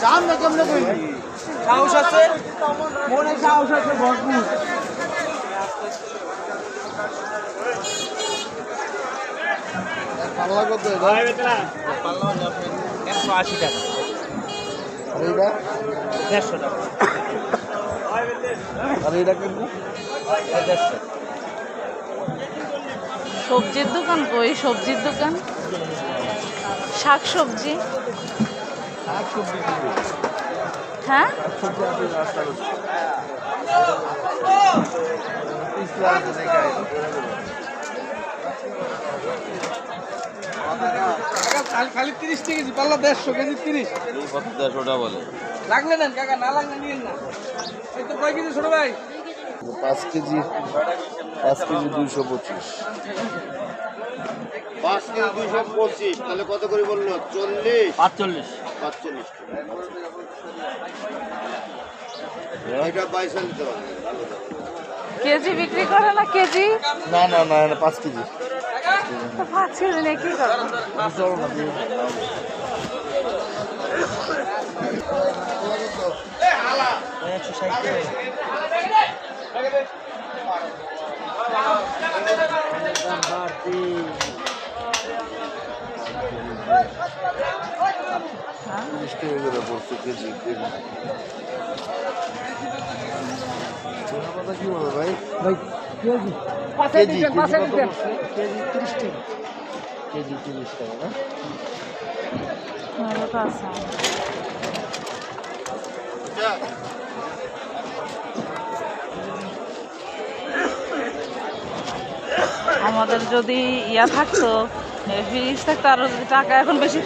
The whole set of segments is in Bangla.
সামনে কেমনে কইলি সাহস আছে মনে সাহস আছে ভরপুর পাল্লা কত ভাই বেতরা পাল্লা 180 টাকা আর এটা 150 টাকা আর এটা কত 150 সবজির দোকান কই সবজির দোকান শাক সবজি হ্যাঁ খালি 30 কেজি পাল্লা 150 কেজি 30 কত 150টা বলে লাগলে নেন কাকা না লাগলে নিয়েন না এই তো কয় কেজি ছোট ভাই 5 কেজি 225 5 কেজি 225 তাহলে কত করে বললো 40 45 এটা 22 নিতে হবে কেজি বিক্রি করে না কেজি না 5 কেজি তো 5 কেজি নিয়ে কি করবো চলো না কেজি কি বলো ভাই ভাই কেজি পাঁচে দিতেন কেজি 30 টাকা কেজি 30 টাকা না ভালো তো আছে আমাদের যদি ইয়া থাকতো ফ্রিজ থাকতো আরো যদি টাকা এখন বেশি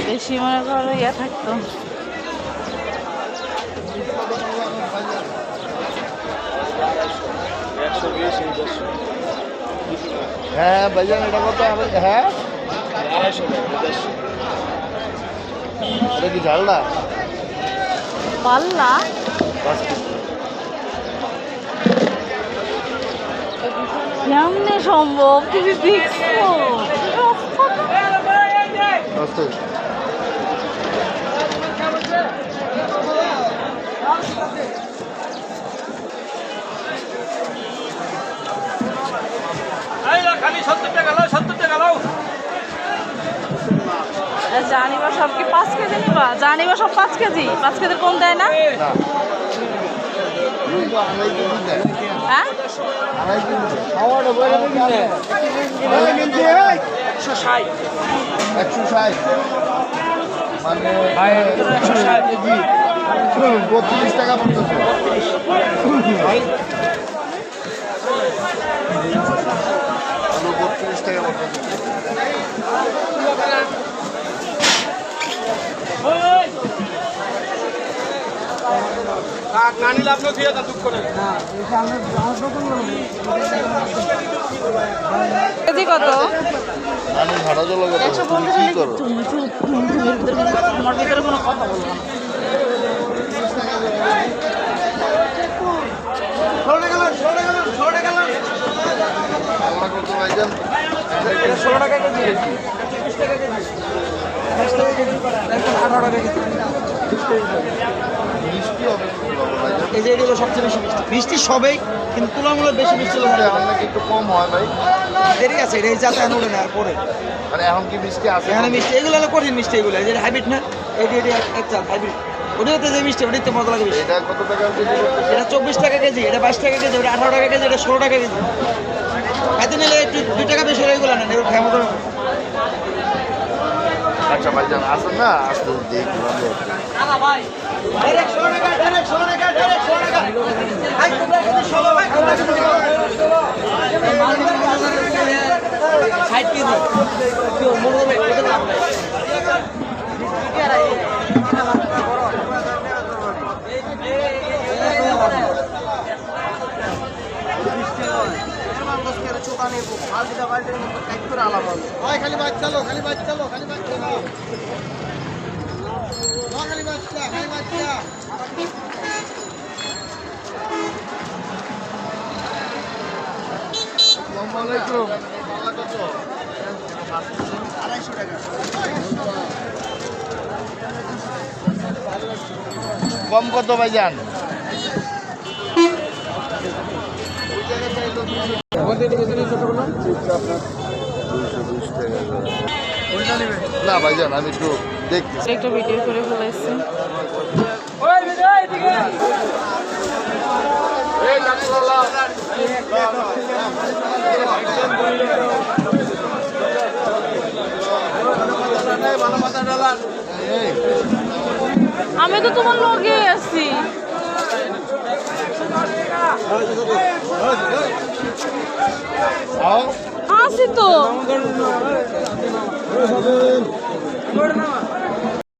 বেশি মনে করো ইয়া থাকতো হ্যাঁ ভাইজান এটা কত হ্যাঁ এটা কি ঝালদা পাল্লা 5 কেজি কেমনে সম্ভব তুমি দেখছো খালি 70 টাকা লাও 70 টাকা লাও জানিবা সব কি 5 কেজি নিবা জানিবা সব 5 কেজি 5 কেজির কম দেয় না হ্যাঁ 160 মানে 160 কেজি 32 টাকা পড়তেছে 32 টাকা পড়তেছে না নিলে আপনি দিয়ে দেন দুঃখ করে কেজি কত আমি ভাড়া চলে গেল 150 কি করো আমার ভিতরে কোনো কথা বলবো না আমরা কত ভাইজান 16 টাকা কেজি 20 টাকা কেজি 20 টাকা কেজি 18 টাকা কেজি মিষ্টি হবে ভাইজান এই যে এগুলো সবচেয়ে বেশি মিষ্টি সবেই কিন্তু তুলনামূলক বেশি মিষ্টি লাগে এখন নাকি একটু কম হয় ভাই দেরি আছে এই যাতে এখন ওঠে না আর পরে মানে এখন কি মিষ্টি আছে এখানে মিষ্টি এগুলো হলো কঠিন মিষ্টি এগুলো এই যে হাইব্রিড না এটি এক চাল হাইব্রিড ওটাতে যে মিষ্টি ওটাই তো মজা লাগে বেশি এটা কত টাকা কেজি এটা 24 টাকা কেজি এটা 22 টাকা কেজি এটা 18 টাকা কেজি এটা 16 টাকা কেজি খাইতে নিলে একটু 2 টাকা বেশি হয়ে গেল না এগুলো খাওয়া মতো আচ্ছা ভাইজান আসেন না আসতে দেখি ভাই ডাইরেক্ট 16 টাকা ডাইরেক্ট 16 টাকা ডাইরেক্ট 16 টাকা ভাই তোমরা কিন্তু 16 ভাই তোমরা কিন্তু 60 কেজি কেউ মনে হবে এটা লাভ নাই খালি বাচ্চা চালো খালি বাচ্চা চালো খালি বাচ্চা চালো খালি বাচ্চা খালি বাচ্চা আসসালামু আলাইকুম 250 টাকা। কম কত ভাইজান? না ভাইজান আমি একটু দেখছি। একটা ভিডিও করে ফেলাইছি। আমি তো তোমার লগে আছি। আছি তো।